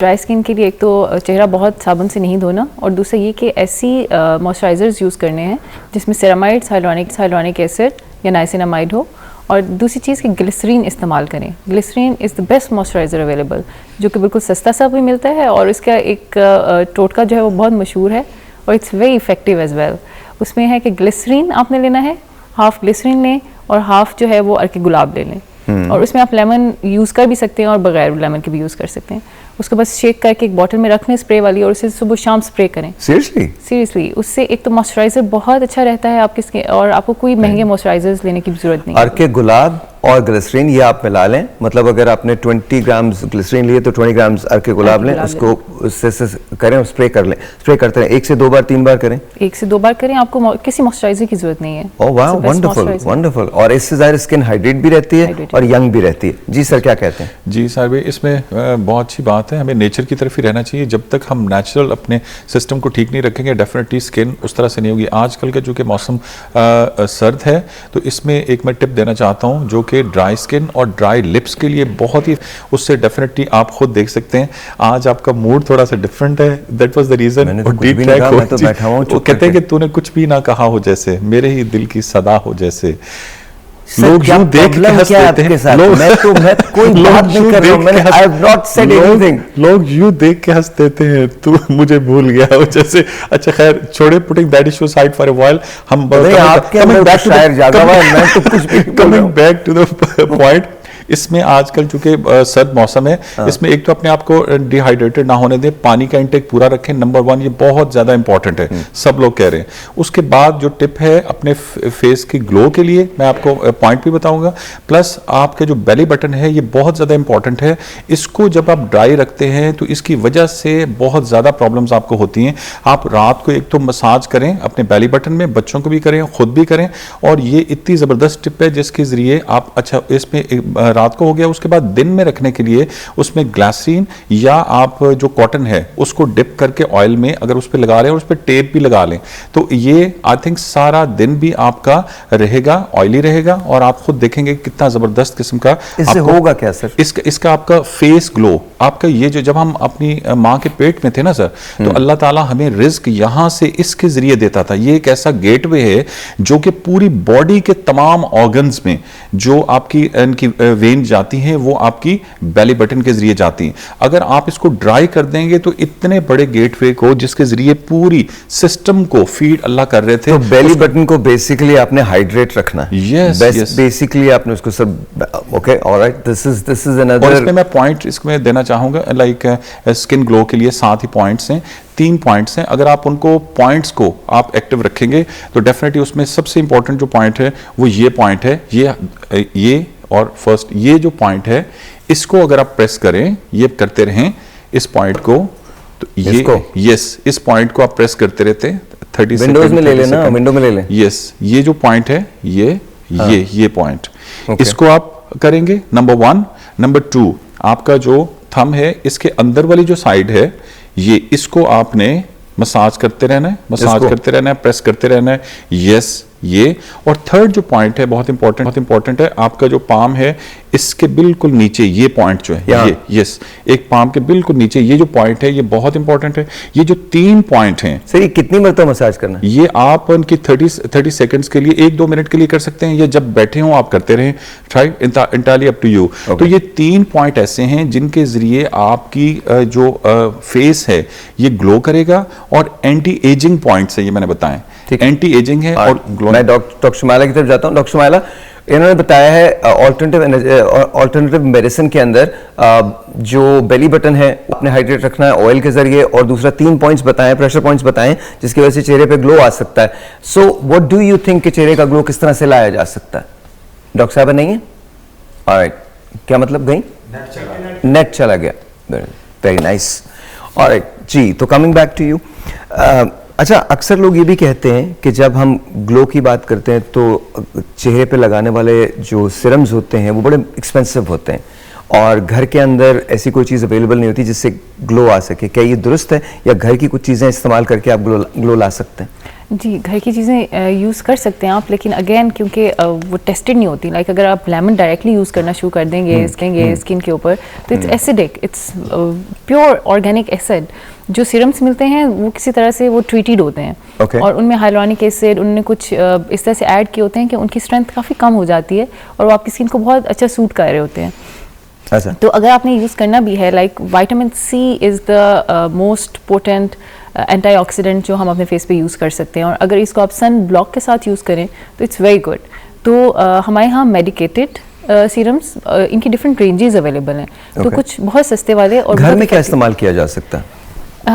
Dry skin के लिए एक तो चेहरा बहुत साबुन से नहीं धोना, और दूसरा ये कि ऐसी मॉइस्चराइज़र्स यूज़ करने हैं जिसमें सेरामाइड्स, हाइलोनिक एसिड या नाइसिनामाइड हो। और दूसरी चीज़ कि ग्लिसरीन इस्तेमाल करें। Glycerin is the best moisturiser available, जो कि बिल्कुल सस्ता सा भी मिलता है और इसका एक टोटका जो है वो बहुत मशहूर है और it's very effective as well. उसमें है कि ग्लिसरीन आपने लेना है, हाफ़ ग्लिसरीन लें और हाफ़ जो है वो अर्के गुलाब ले लें। और उसमें आप लेमन यूज़ कर भी सकते हैं और बगैर लेमन के भी यूज़ कर सकते हैं। उसको बस शेक करके एक बॉटल में रख लें स्प्रे वाली, और उसे सुबह शाम स्प्रे करें। सीरियसली उससे एक तो मॉइस्चराइज़र बहुत अच्छा रहता है आपकी स्किन, और आपको कोई महंगे मॉइस्चराइजर्स लेने की जरूरत नहीं है। अर्के गुलाब और ग्लिसरीन ये आप मिला लें, मतलब अगर आपने 20 ग्राम्स ग्लिसरीन लिए तो 20 ग्राम्स अर्के गुलाब लें, उसको उससे करें और स्प्रे कर लें। स्प्रे करते रहें, 1 से 2 बार 3 बार करें। 1 से 2 बार करें, आपको किसी मॉइस्चराइजर की जरूरत नहीं है। ओह वाह, वंडरफुल वंडरफुल। और इससे ज़ाहिर स्किन हाइड्रेट भी रहती है और यंग भी रहती है। जी सर, क्या कहते हैं? जी सर भाई, इसमें बहुत अच्छी बात है, हमें नेचर की तरफ ही रहना चाहिए। जब तक हम नेचुरल अपने सिस्टम को ठीक नहीं रखेंगे, डेफिनेटली स्किन उस तरह से नहीं होगी। आजकल का जो कि मौसम सर्द है, तो इसमें एक मैं टिप देना चाहता हूँ जो कि ड्राई स्किन और ड्राई लिप्स के लिए बहुत ही, उससे डेफिनेटली आप खुद देख सकते हैं आज आपका मूड थोड़ा सा डिफरेंट है। That was the reason. वो कहते हैं कि तूने कुछ भी ना कहा हो जैसे, मेरे ही दिल की सदा हो जैसे। लोग यूं देख के हंस देते हैं, लोग यूं देख के हंस देते हैं, तू मुझे भूल गया हो जैसे। अच्छा खैर छोड़े, putting that issue side for a while, हम coming back to the point. इसमें आजकल चूंकि सर्द मौसम है, इसमें एक तो अपने आप को डिहाइड्रेटेड ना होने दें, पानी का इंटेक पूरा रखें। नंबर 1 ये बहुत ज्यादा इंपॉर्टेंट है, सब लोग कह रहे हैं। उसके बाद जो टिप है अपने फेस की ग्लो के लिए, मैं आपको पॉइंट भी बताऊंगा। प्लस आपके जो बेली बटन है ये बहुत ज्यादा इंपॉर्टेंट है। इसको जब आप ड्राई रखते हैं तो इसकी वजह से बहुत ज्यादा प्रॉब्लम्स आपको होती हैं। आप रात को एक तो मसाज करें अपने बेली बटन में, बच्चों को भी करें, खुद भी करें। और ये इतनी जबरदस्त टिप है जिसके जरिए आप, अच्छा इसमें रात को हो गया, उसके बाद दिन में रखने के लिए उसमें ग्लिसरीन या आप जो कॉटन है उसको डिप करके ऑयल में अगर उस पर लगा रहे हैं और उस पर टेप भी लगा लें, तो ये आई थिंक सारा दिन भी आपका रहेगा, ऑयली रहेगा, और आप खुद देखेंगे कितना जबरदस्त किस्म का इससे होगा क्या सर? इसका आपका फेस ग्लो, आपका ये जो जब हम अपनी माँ के पेट में थे ना सर, तो अल्लाह ताला हमें रिज्क यहां से इसके जरिए देता था। ये एक ऐसा गेटवे है जो कि पूरी बॉडी के तमाम ऑर्गन्स में जो आपकी इनकी वेन जाती हैं वो आपकी बेली बटन के जरिए जाती हैं। अगर आप इसको ड्राई कर देंगे तो इतने बड़े गेटवे को जिसके जरिए पूरी सिस्टम को फीड अल्लाह कर रहे थे, तो बेली बटन को बेसिकली आपने हाइड्रेट रखना है। यस बेसिकली आपने उसको सब, okay alright, this is another. और इसमें मैं पॉइंट इसमें देना चाहूंगा, लाइक स्किन ग्लो के लिए 7 ही पॉइंट्स हैं, 3 पॉइंट्स हैं। अगर आप उनको पॉइंट्स को आप एक्टिव रखेंगे तो डेफिनेटली उसमें सबसे इंपॉर्टेंट जो पॉइंट है वो ये पॉइंट है, ये और फर्स्ट ये जो पॉइंट है, इसको अगर आप प्रेस करें, ये करते रहें इस पॉइंट को, तो ये यस, इस पॉइंट को आप प्रेस करते रहते हैं 30 विंडोज में ले लेना, विंडो में ले लें। यस, ये जो पॉइंट है ये पॉइंट, इसको आप करेंगे नंबर 1। नंबर 2 आपका जो थंब है इसके अंदर वाली जो साइड है ये, इसको आपने मसाज करते रहना है, करते रहना है, प्रेस करते रहना है। यस, ये। और थर्ड जो पॉइंट है बहुत इंपॉर्टेंट है, आपका जो पाम है इसके बिल्कुल नीचे ये पॉइंट जो है, ये यस, एक पाम के बिल्कुल नीचे ये जो पॉइंट है ये बहुत इंपॉर्टेंट है। ये जो 3 पॉइंट हैं सर, ये कितनी मरतबा मसाज करना है? ये आप उनकी 30 सेकंड्स के लिए 1-2 मिनट के लिए कर सकते हैं, या जब बैठे हो आप करते रहें, try entirely up to you. तो ये 3 पॉइंट ऐसे हैं जिनके जरिए आपकी जो फेस है ये ग्लो करेगा, और एंटी एजिंग पॉइंट्स है ये मैंने बताएं, एंटी एजिंग है। और मैं डॉक्टर शुमाइला की तरफ जाता हूं। डॉक्टर शुमाइला, इन्होंने बताया है ऑल्टरनेटिव मेडिसिन के अंदर जो बेली बटन है अपने हाइड्रेट रखना है ऑयल के जरिए, और दूसरा 3 पॉइंट्स बताएं, प्रेशर पॉइंट्स बताएं, जिसकी वजह से चेहरे पे ग्लो आ सकता है। So what do you think कि चेहरे का ग्लो किस तरह से लाया जा सकता है? डॉक्टर साहब नहीं है? ऑलराइट, क्या मतलब गई? नेट चला गया। Very nice. ऑलराइट जी, तो कमिंग बैक टू यू, अच्छा अक्सर लोग ये भी कहते हैं कि जब हम ग्लो की बात करते हैं तो चेहरे पे लगाने वाले जो सिरम्स होते हैं वो बड़े एक्सपेंसिव होते हैं, और घर के अंदर ऐसी कोई चीज़ अवेलेबल नहीं होती जिससे ग्लो आ सके। क्या ये दुरुस्त है, या घर की कुछ चीज़ें इस्तेमाल करके आप ग्लो ला सकते हैं? जी, घर की चीज़ें यूज़ कर सकते हैं आप, लेकिन अगेन क्योंकि वो टेस्टेड नहीं होती, लाइक अगर आप लेमन डायरेक्टली यूज़ करना शुरू कर देंगे स्किन के ऊपर, तो it's acidic, it's pure organic acid. जो सीरम्स मिलते हैं वो किसी तरह से वो ट्रीटेड होते हैं, और उनमें हाइलोनिक एसिड उन्होंने कुछ इस तरह से ऐड किए होते हैं कि उनकी स्ट्रेंथ काफ़ी कम हो जाती है और वो आपकी स्किन को बहुत अच्छा सूट कर रहे होते हैं। अच्छा। तो अगर आपने यूज़ करना भी है, like vitamin C is the most potent antioxidant जो हम अपने फेस पे यूज़ कर सकते हैं, और अगर इसको आप सन ब्लॉक के साथ यूज़ करें तो इट्स वेरी गुड। तो हमारे यहाँ मेडिकेटेड सीरम्स इनकी डिफरेंट रेंजेस अवेलेबल हैं, तो कुछ बहुत सस्ते वाले और घर में क्या इस्तेमाल किया जा सकता है?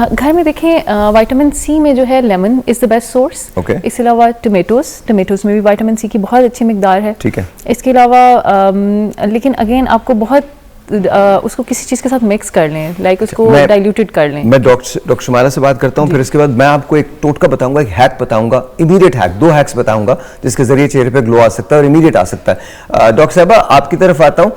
घर में देखें, विटामिन सी में जो है lemon is the best source. इसके अलावा टमेटोज में भी विटामिन सी की बहुत अच्छी मिकदार है। ठीक है। इसके अलावा लेकिन अगेन आपको बहुत उसको किसी चीज़ के साथ मिक्स कर लें, लाइक उसको डाइल्यूटेड कर लें। मैं डॉक्टर शुमाइला से बात करता हूँ, फिर इसके बाद मैं आपको एक टोटका बताऊंगा, एक हैक बताऊंगा, इमीडिएट हैक, 2 हैक्स बताऊंगा जिसके जरिए चेहरे पे ग्लो आ सकता है और इमीडिएट आ सकता है। डॉक्टर साहबा आपकी तरफ आता हूँ।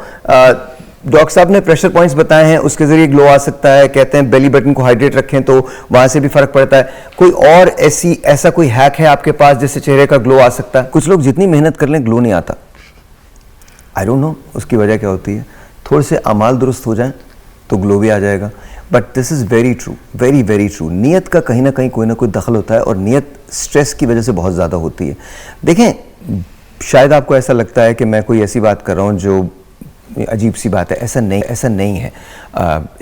डॉक्टर साहब ने प्रेशर पॉइंट्स बताए हैं, उसके जरिए ग्लो आ सकता है, कहते हैं बेली बटन को हाइड्रेट रखें तो वहां से भी फर्क पड़ता है। कोई और ऐसा कोई हैक है आपके पास जिससे चेहरे का ग्लो आ सकता है? कुछ लोग जितनी मेहनत कर लें ग्लो नहीं आता, आई डोंट नो उसकी वजह क्या होती है। थोड़े से अमाल दुरुस्त हो जाएं तो ग्लो भी आ जाएगा, but this is very true, very very true. नीयत का कहीं ना कहीं कोई ना कोई दखल होता है, और नीयत स्ट्रेस की वजह से बहुत ज़्यादा होती है। देखें, शायद आपको ऐसा लगता है कि मैं कोई ऐसी बात कर रहा हूँ जो अजीब सी बात है, ऐसा नहीं है।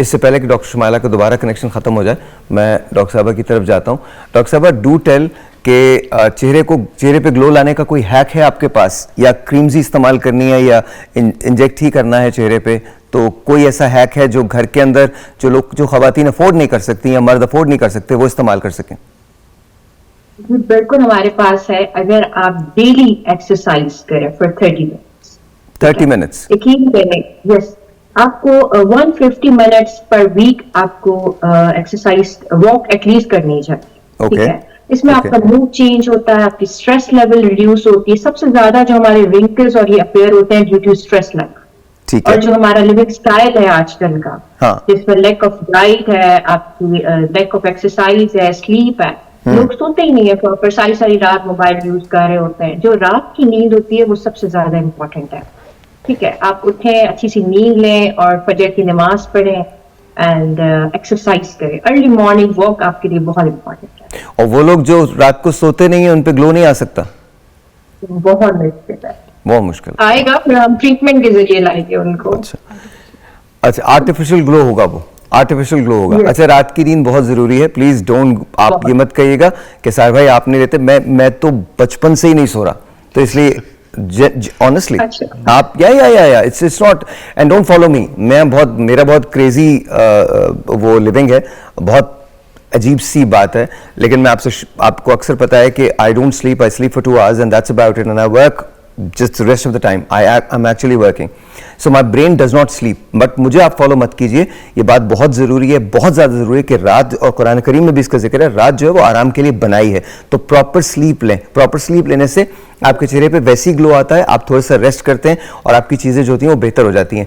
इससे पहले कि डॉक्टर शुमाइला का दोबारा कनेक्शन ख़त्म हो जाए, मैं डॉक्टर साहबा की तरफ जाता हूँ। डॉक्टर साहबा, डू टेल कि चेहरे पे ग्लो लाने का कोई हैक है आपके पास, या क्रीम्स ही इस्तेमाल करनी है, या इंजेक्ट ही करना है चेहरे पे? तो कोई ऐसा हैक है जो घर के अंदर जो ख़वातीन अफोर्ड नहीं कर सकती या मर्द अफोर्ड नहीं कर सकते वो इस्तेमाल कर सकें? बिल्कुल हमारे पास है। अगर आप डेली एक्सरसाइज करें फॉर 30 मिनट्स, यकीन करें, यस, आपको 150 मिनट्स पर वीक आपको एक्सरसाइज वॉक एटलीस्ट करनी चाहिए। ठीक है। इसमें आपका मूड चेंज होता है, आपकी स्ट्रेस लेवल रिड्यूस होती है। सबसे ज्यादा जो हमारे रिंकल्स और ये अपीयर होते हैं ड्यू टू स्ट्रेस लेवल, और जो हमारा लिविंग स्टाइल है आजकल का, जिसमें लैक ऑफ डाइट है, आपकी लैक ऑफ एक्सरसाइज है, स्लीप है। लोग सोते ही नहीं है प्रॉपर, सारी रात मोबाइल यूज कर रहे होते हैं। जो रात की नींद होती है वो सबसे ज्यादा इंपॉर्टेंट है। ठीक है, आप उठें, अच्छी सी नींद लें और फजर की नमाज पढ़ें एंड एक्सरसाइज करें। अर्ली मॉर्निंग वॉक आपके लिए बहुत इंपॉर्टेंट है। और वो लोग जो रात को सोते नहीं है उन पे ग्लो नहीं आ सकता? बहुत मुश्किल है, बहुत मुश्किल आएगा, फिर हम ट्रीटमेंट के जरिए लाएंगे उनको। अच्छा, आर्टिफिशियल ग्लो होगा, वो आर्टिफिशियल ग्लो होगा। अच्छा, रात की नींद बहुत जरूरी है, प्लीज डोंट, आप ये मत कहिएगा कि सार भाई आप नहीं लेते। मैं तो बचपन से ही नहीं सो रहा, तो इसलिए ऑनेस्टली आप या it's not, and don't follow me. मेरा बहुत क्रेजी वो लिविंग है, बहुत अजीब सी बात है, लेकिन मैं आपको अक्सर पता है कि I don't sleep, I sleep for 2 hours and that's about it, and I work just the rest of the time. I'm actually working, so my brain does not sleep. But मुझे आप फॉलो मत कीजिए, ये बात बहुत ज़रूरी है, बहुत ज़्यादा ज़रूरी है कि रात, और कुरान करीम में भी इसका जिक्र है, रात जो है वो आराम के लिए बनाई है, तो प्रॉपर स्लीप लें। प्रॉपर स्लीप लेने से आपके चेहरे पे वैसी ग्लो आता है, आप थोड़ा सा रेस्ट करते हैं और आपकी चीज़ें जो होती हैं वो बेहतर हो जाती हैं।